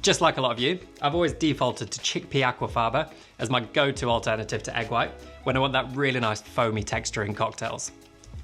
Just like a lot of you, I've always defaulted to Chickpea Aqua Faba as my go-to alternative to egg white when I want that really nice foamy texture in cocktails.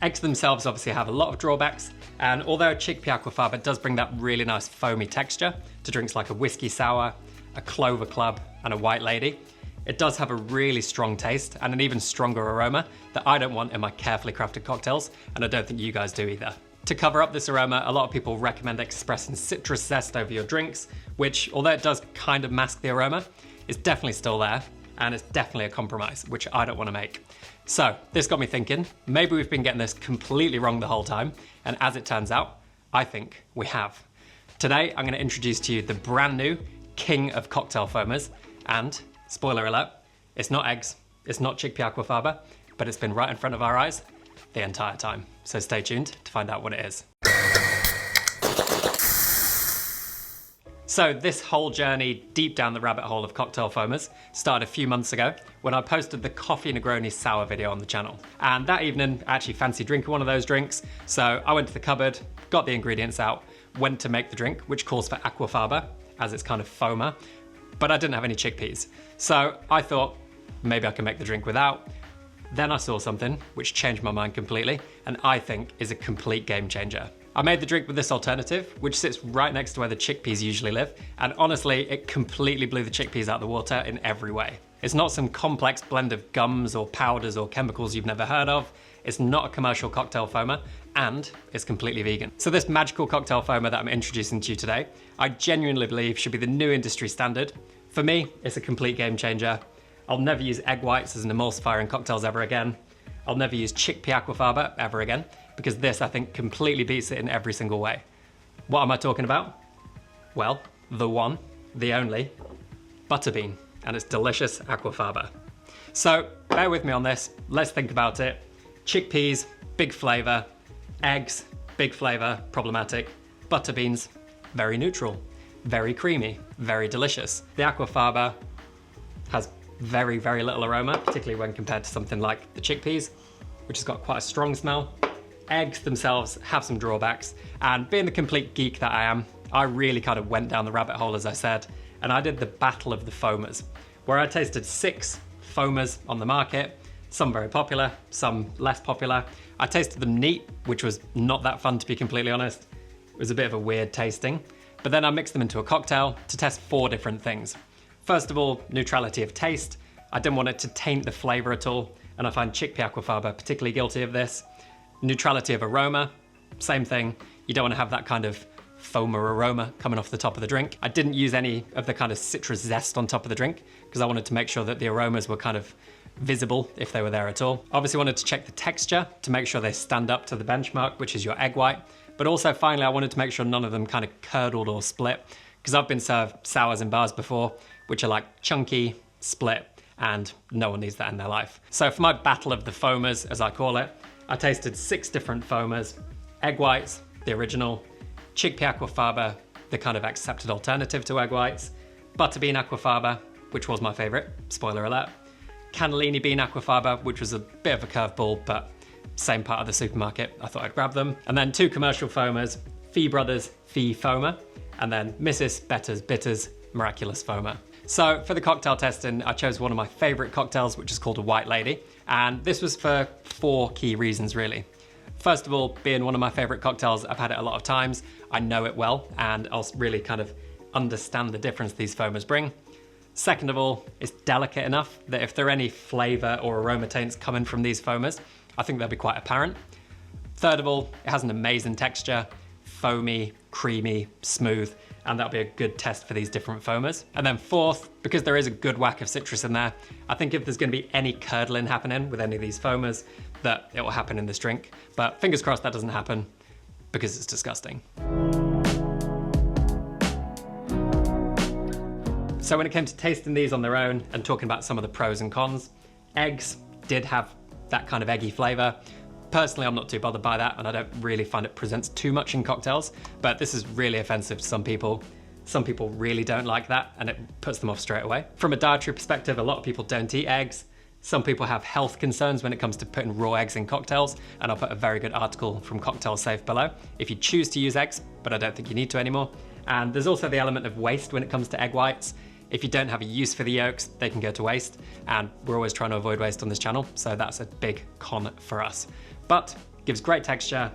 Eggs themselves obviously have a lot of drawbacks, and although Chickpea Aqua Faba does bring that really nice foamy texture to drinks like a whiskey sour, a Clover Club, and a White Lady, it does have a really strong taste and an even stronger aroma that I don't want in my carefully crafted cocktails, and I don't think you guys do either. To cover up this aroma, a lot of people recommend expressing citrus zest over your drinks, which, although it does kind of mask the aroma, is definitely still there, and it's definitely a compromise, which I don't want to make. So this got me thinking, maybe we've been getting this completely wrong the whole time, and as it turns out, I think we have. Today, I'm going to introduce to you the brand new king of cocktail foamers, and spoiler alert, it's not eggs, it's not Chickpea Aqua Faba, but it's been right in front of our eyes the entire time. So stay tuned to find out what it is. So this whole journey deep down the rabbit hole of cocktail foamers started a few months ago when I posted the Coffee Negroni Sour video on the channel. And that evening, I actually fancied drinking one of those drinks. So I went to the cupboard, got the ingredients out, went to make the drink, which calls for Aqua Faba, as it's kind of foamer, but I didn't have any chickpeas. So I thought, maybe I can make the drink without. Then I saw something which changed my mind completely, and I think is a complete game changer. I made the drink with this alternative, which sits right next to where the chickpeas usually live, and honestly, it completely blew the chickpeas out of the water in every way. It's not some complex blend of gums or powders or chemicals you've never heard of, it's not a commercial cocktail foamer, and it's completely vegan. So this magical cocktail foamer that I'm introducing to you today, I genuinely believe should be the new industry standard. For me, it's a complete game changer. I'll never use egg whites as an emulsifier in cocktails ever again. I'll never use Chickpea Aqua Faba ever again, because this, I think, completely beats it in every single way. What am I talking about? Well, the one, the only, butterbean, and its delicious Aqua Faba. So, bear with me on this, let's think about it. Chickpeas, big flavor. Eggs, big flavor, problematic. Butterbeans, very neutral, very creamy, very delicious. The Aqua Faba has very, very little aroma, particularly when compared to something like the chickpeas, which has got quite a strong smell. Eggs themselves have some drawbacks, and being the complete geek that I am, I really kind of went down the rabbit hole, as I said, and I did the battle of the foamers, where I tasted 6 foamers on the market, some very popular, some less popular. I tasted them neat, which was not that fun to be completely honest. It was a bit of a weird tasting, but then I mixed them into a cocktail to test 4 different things. First of all, neutrality of taste. I didn't want it to taint the flavor at all, and I find Chickpea Aqua Faba particularly guilty of this. Neutrality of aroma, same thing. You don't want to have that kind of foamer aroma coming off the top of the drink. I didn't use any of the kind of citrus zest on top of the drink because I wanted to make sure that the aromas were kind of visible if they were there at all. Obviously wanted to check the texture to make sure they stand up to the benchmark, which is your egg white. But also finally, I wanted to make sure none of them kind of curdled or split, because I've been served sours in bars before, which are like chunky, split, and no one needs that in their life. So for my battle of the foamers, as I call it, I tasted 6 different foamers: egg whites, the original; Chickpea Aqua Faba, the kind of accepted alternative to egg whites; butterbean Aqua Faba, which was my favorite, spoiler alert; cannellini bean Aqua Faba, which was a bit of a curveball, but same part of the supermarket, I thought I'd grab them; and then 2 commercial foamers, Fee Brothers Fee Foamer, and then Mrs. Better's Bitters Miraculous Foamer. So for the cocktail testing, I chose one of my favorite cocktails, which is called a White Lady. And this was for 4 key reasons, really. First of all, being one of my favorite cocktails, I've had it a lot of times. I know it well, and I'll really kind of understand the difference these foamers bring. Second of all, it's delicate enough that if there are any flavor or aroma taints coming from these foamers, I think they'll be quite apparent. Third of all, it has an amazing texture, foamy, creamy, smooth, and that'll be a good test for these different foamers. And then fourth, because there is a good whack of citrus in there, I think if there's gonna be any curdling happening with any of these foamers, that it will happen in this drink. But fingers crossed that doesn't happen, because it's disgusting. So when it came to tasting these on their own and talking about some of the pros and cons, eggs did have that kind of eggy flavor. Personally, I'm not too bothered by that, and I don't really find it presents too much in cocktails, but this is really offensive to some people. Some people really don't like that, and it puts them off straight away. From a dietary perspective, a lot of people don't eat eggs. Some people have health concerns when it comes to putting raw eggs in cocktails, and I'll put a very good article from CocktailSafe below if you choose to use eggs, but I don't think you need to anymore. And there's also the element of waste when it comes to egg whites. If you don't have a use for the yolks, they can go to waste, and we're always trying to avoid waste on this channel, so that's a big con for us. But gives great texture,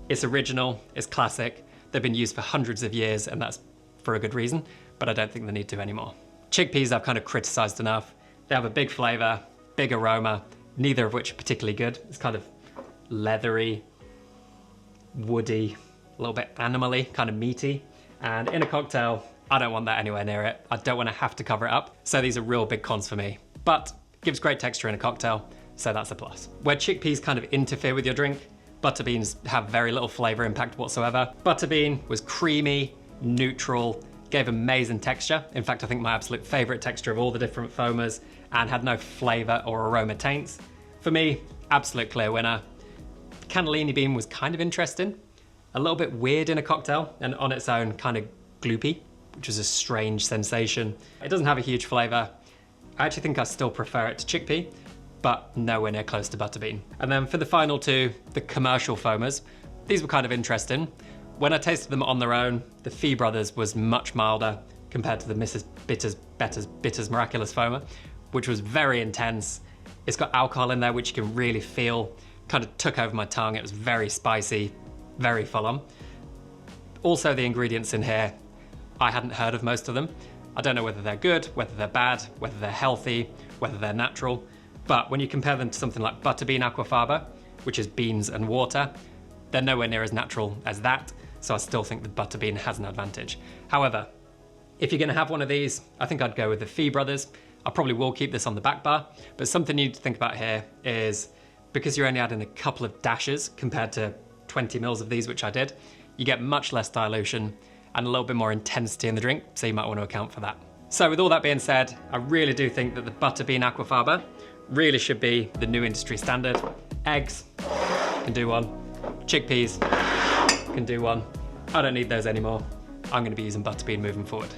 it's original, it's classic, they've been used for hundreds of years, and that's for a good reason, but I don't think they need to anymore. Chickpeas I've kind of criticized enough. They have a big flavor, big aroma, neither of which are particularly good. It's kind of leathery, woody, a little bit animal-y, kind of meaty, and in a cocktail, I don't want that anywhere near it. I don't want to have to cover it up. So these are real big cons for me, but gives great texture in a cocktail, so that's a plus. Where chickpeas kind of interfere with your drink, butterbeans have very little flavor impact whatsoever. Butterbean was creamy, neutral, gave amazing texture. In fact, I think my absolute favorite texture of all the different foamers, and had no flavor or aroma taints. For me, absolute clear winner. Cannellini bean was kind of interesting, a little bit weird in a cocktail, and on its own kind of gloopy, which is a strange sensation. It doesn't have a huge flavor. I actually think I still prefer it to chickpea, but nowhere near close to butterbean. And then for the final two, the commercial foamers, these were kind of interesting. When I tasted them on their own, the Fee Brothers was much milder compared to the Mrs. Bitters Miraculous foamer, which was very intense. It's got alcohol in there, which you can really feel. Kind of took over my tongue. It was very spicy, very full on. Also the ingredients in here, I hadn't heard of most of them. I don't know whether they're good, whether they're bad, whether they're healthy, whether they're natural. But when you compare them to something like Butterbean Aqua Faba, which is beans and water, they're nowhere near as natural as that. So I still think the Butterbean has an advantage. However, if you're gonna have one of these, I think I'd go with the Fee Brothers. I probably will keep this on the back bar, but something you need to think about here is because you're only adding a couple of dashes compared to 20 mils of these, which I did, you get much less dilution and a little bit more intensity in the drink, so you might want to account for that. So with all that being said, I really do think that the Butterbean Aqua Faba really should be the new industry standard. Eggs, can do one. Chickpeas, can do one. I don't need those anymore. I'm gonna be using Butterbean moving forward.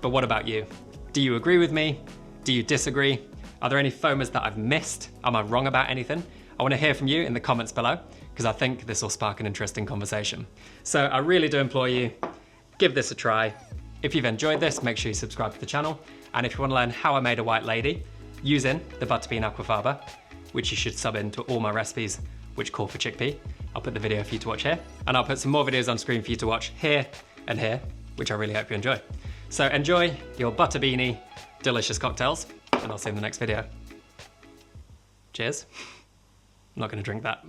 But what about you? Do you agree with me? Do you disagree? Are there any foamers that I've missed? Am I wrong about anything? I wanna hear from you in the comments below, because I think this will spark an interesting conversation. So I really do implore you, give this a try. If you've enjoyed this, make sure you subscribe to the channel. And if you want to learn how I made a white lady using the Butterbean Aqua Faba, which you should sub into all my recipes which call for chickpea, I'll put the video for you to watch here. And I'll put some more videos on screen for you to watch here and here, which I really hope you enjoy. So enjoy your butterbeany, delicious cocktails, and I'll see you in the next video. Cheers. I'm not going to drink that.